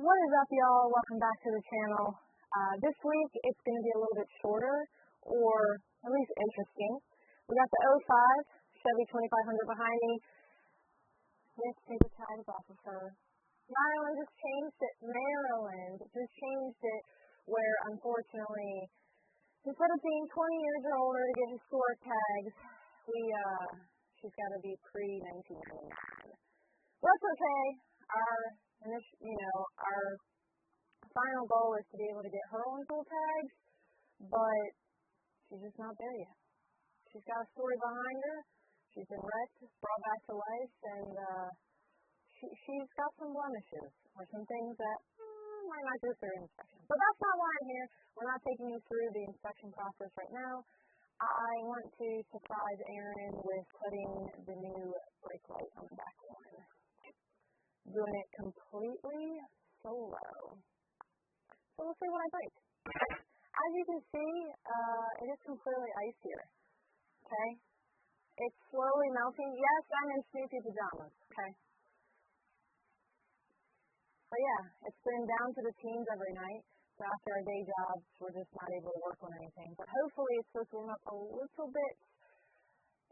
What is up, y'all? Welcome back to the channel. This week, it's going to be a little bit shorter, or at least interesting. We got the 05 Chevy 2500 behind me. Let's take the tags off of her. Maryland just changed it where, unfortunately, instead of being 20 years or older to get historic tags, she's got to be pre-1999. Well, that's okay. Our final goal is to be able to get her on full tags, but she's just not there yet. She's got a story behind her. She's been wrecked, brought back to life, and she's got some blemishes or some things that might not go through inspection. But that's not why I'm here. We're not taking you through the inspection process right now. I want to surprise Aaron with putting the new brake light on the back one. Doing it completely solo. So we'll see what I break. As you can see, it is completely ice here. Okay? It's slowly melting. Yes, I'm in Snoopy pajamas. Okay? But yeah, it's been down to the teens every night. So after our day jobs, we're just not able to work on anything. But hopefully it's supposed to warm up a little bit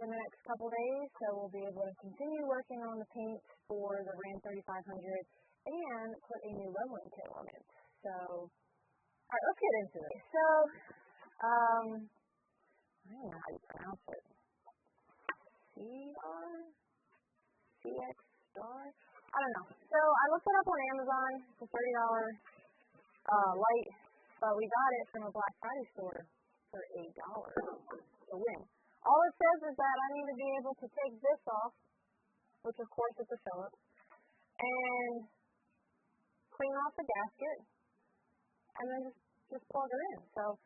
in the next couple days, so we'll be able to continue working on the paint for the Ram 3500 and put a new leveling kit on it. So, alright, let's get into it. So, I don't know how you pronounce it. CX Star? I don't know. So, I looked it up on Amazon. It's a $30 light, but we got it from a Black Friday store for $8 to win. All it says is that I need to be able to take this off, which of course is a Phillips, and clean off the gasket, and then just plug her in. So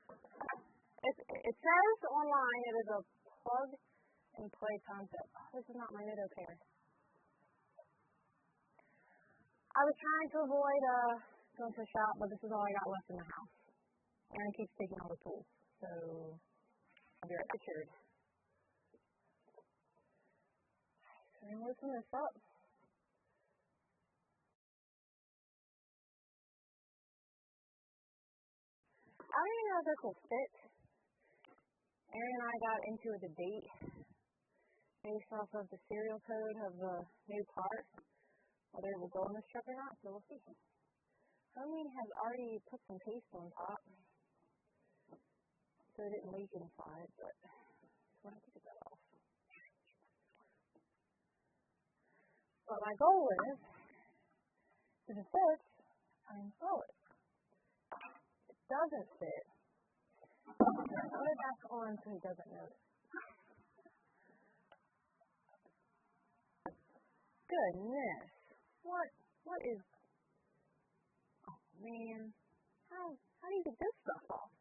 it says online it is a plug and play concept. Oh, this is not my Nitto pair. I was trying to avoid going to the shop, but this is all I got left in the house. Aaron keeps taking all the tools, so I'll be right pictured. I'm going to loosen this up. I don't even know if this will fit. Aaron and I got into a debate based off of the serial code of the new part, whether it will go in this truck or not, so we'll see. Homie has already put some paste on top, so it didn't leak inside, but we'll have to get that off. But my goal is, if it fits, I install it. If it doesn't fit, I'll put it back on so he doesn't notice. Goodness. What is, oh man, how do you get this stuff off?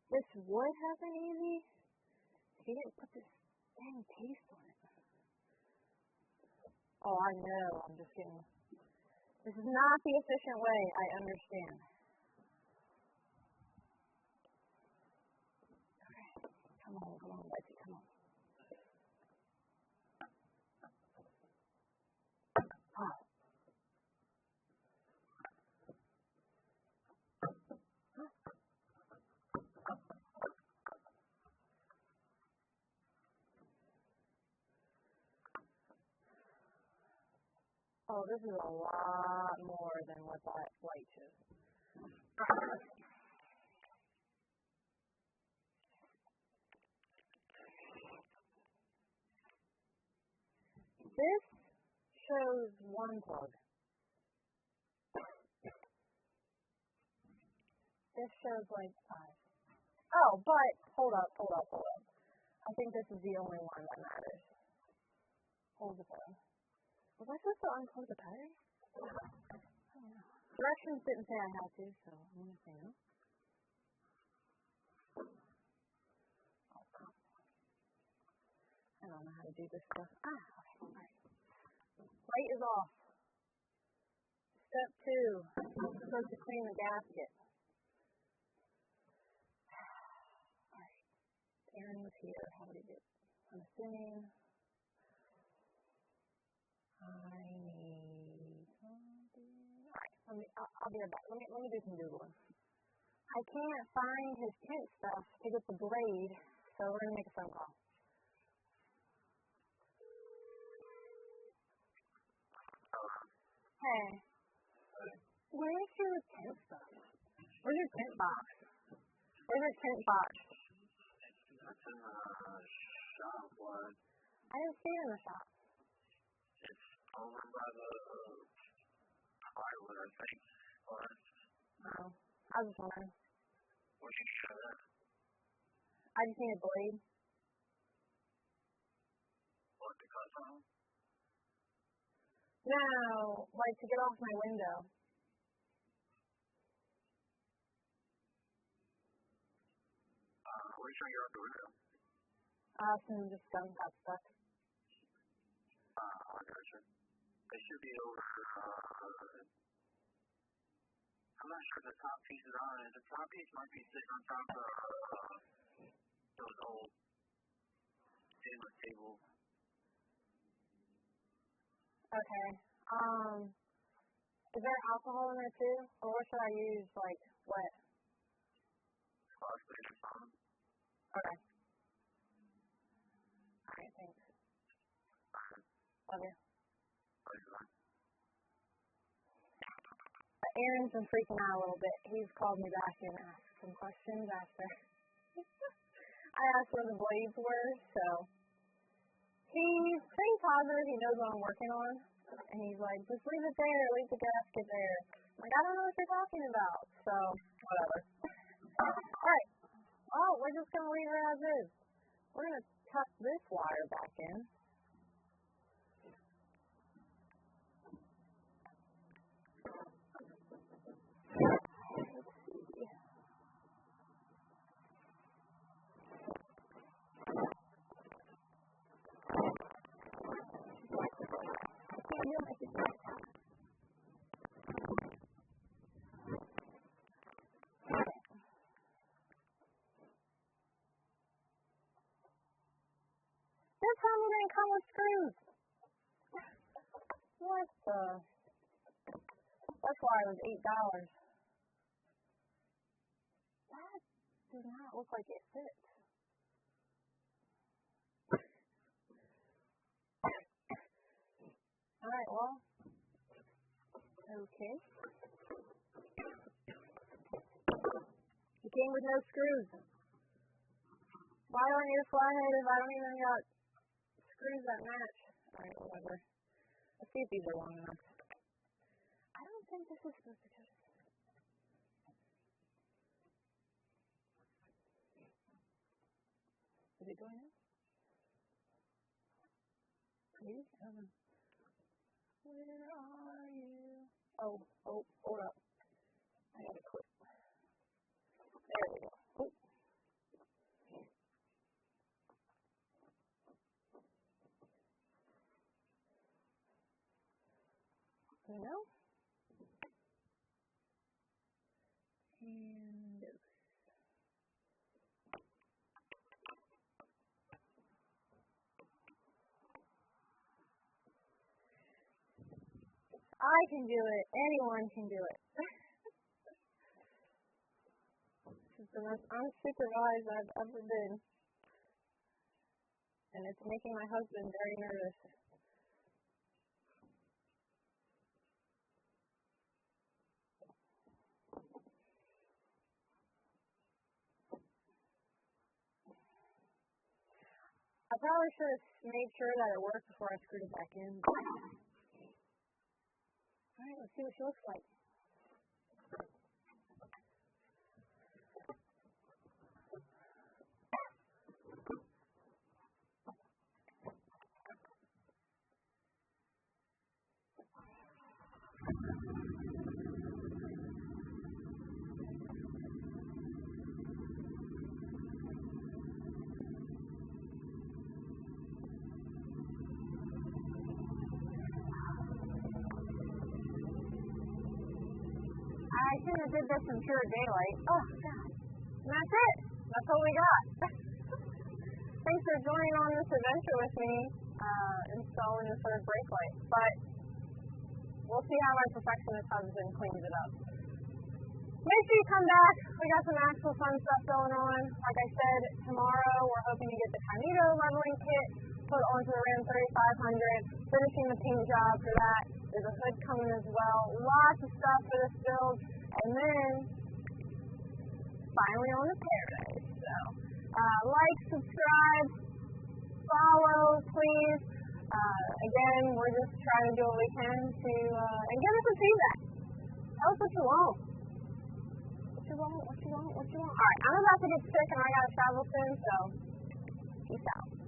This would have been easy. He didn't put this dang paste on it. Oh, I know. I'm just kidding. This is not the efficient way. I understand. Okay. Come on, Betsy. Come on. Oh. Oh, this is a lot more than what that light shows. This shows one plug. This shows like 5. Oh, but hold up. I think this is the only one that matters. Hold the phone. Was I supposed to unplug the battery? I don't know. Directions didn't say I had to, so I'm going to say no. Oh, come on. I don't know how to do this stuff. Okay, alright. Light is off. Step 2. I'm supposed to clean the gasket. Alright. Aaron was here. How did he do? I'm assuming I'll be right back. Let me do some Googling. I can't find his tent stuff to get the blade, so we're going to make a phone call. Hey, where's your tent stuff? Where's your tent box? Where's your tent box? It's in the shop. What? I didn't see it in the shop. It's over by the plywood, I think. What? No, I was just wondering. What do you need of that? I just need a blade. What, to cut something? No, like to get off my window. What are you trying to get out the window? Some just gum got stuck. I gotcha. They should be over, I'm not sure if the top piece is on it. The top piece might be sitting on top of those old stainless table. Okay. Is there alcohol in there too? Or what should I use, like, wet? Phosphate or something. Okay. Alright, thanks. Love you. Aaron's been freaking out a little bit. He's called me back and asked some questions after I asked where the blades were, so he's pretty positive he knows what I'm working on. And he's like, just leave it there, leave the gasket there. I'm like, I don't know what you're talking about, so whatever. Alright. Oh, we're just going to leave it as is. We're going to tuck this wire back in. This time it didn't come with screws. What the? That's why it was $8. That does not look like it fits. Alright, well. Okay. It came with no screws. Why don't you flathead if I don't even got screws that match? Alright, whatever. Let's see if these are long enough. I don't think this is supposed to go. Is it going in? Maybe? I don't know. Where are you? Oh, hold up. I gotta quit. There we go. Oh. You know? And I can do it. Anyone can do it. This is the most unsupervised I've ever been. And it's making my husband very nervous. I probably should have made sure that it worked before I screwed it back in. Alright, let's see what she looks like. I should have did this in pure daylight. Oh, God. And that's it. That's all we got. Thanks for joining on this adventure with me, installing the third brake light. But we'll see how my perfectionist husband cleans it up. Make sure you come back. We got some actual fun stuff going on. Like I said, tomorrow we're hoping to get the Carnito leveling kit put onto the Ram 3500, finishing the paint job for that. There's a hood coming as well. Lots of stuff for this build. And then, finally on to paradise. So, like, subscribe, follow, please. Again, we're just trying to do what we can to, and give us some feedback. Tell us what you want. What you want? All right, I'm about to get sick and I got to travel soon, so peace out.